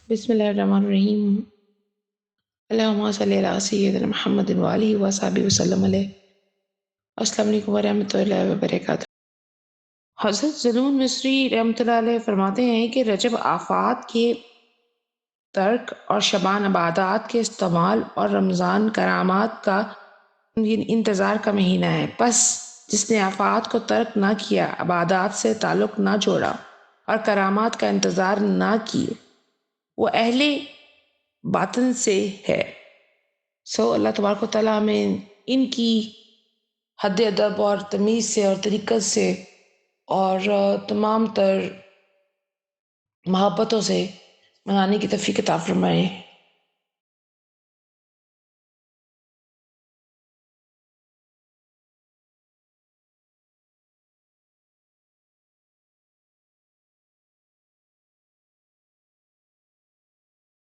بسم اللہ الرحمن الرحیم۔ اللہم صلی علی سیدنا محمد وآلہ وصحبہ وسلم علیہ۔ السلام علیکم ورحمۃ اللہ وبرکاتہ۔ حضرت ظنون مصری رحمۃ اللہ علیہ فرماتے ہیں کہ رجب آفات کے ترک اور شعبان عبادات کے استعمال اور رمضان کرامات کا انتظار کا مہینہ ہے۔ پس جس نے آفات کو ترک نہ کیا، عبادات سے تعلق نہ جوڑا اور کرامات کا انتظار نہ کیے، وہ اہل باطن سے ہے۔ اللہ تبارک و تعالیٰ ہمیں ان کی حد ادب اور تمیز سے اور طریقت سے اور تمام تر محبتوں سے منانے کی توفیق عطا فرمائے۔